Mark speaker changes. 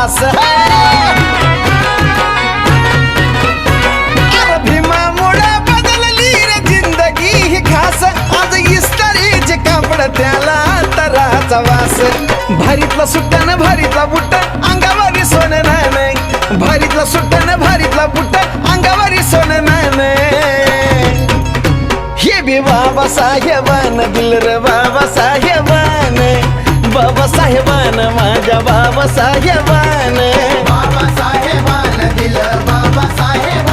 Speaker 1: वास अरे भीमामुळे बदलली रे जिंदगी ही खास आज इस्त्रीचे कापड त्याला तराचा वास भारीतला सुट्टान भारीतला बुट्ट अंगावरी सोनं नाणे भारीतला सुट्टान भारीतला बुट्ट अंगावरी सोनं नाणे हे बी बाबा साहेबान दिल रे बाबा साहेबान बाबा साहेबान माझ्या बाबा साहेबान
Speaker 2: बाबा साहेबान दिल बाबा साहेब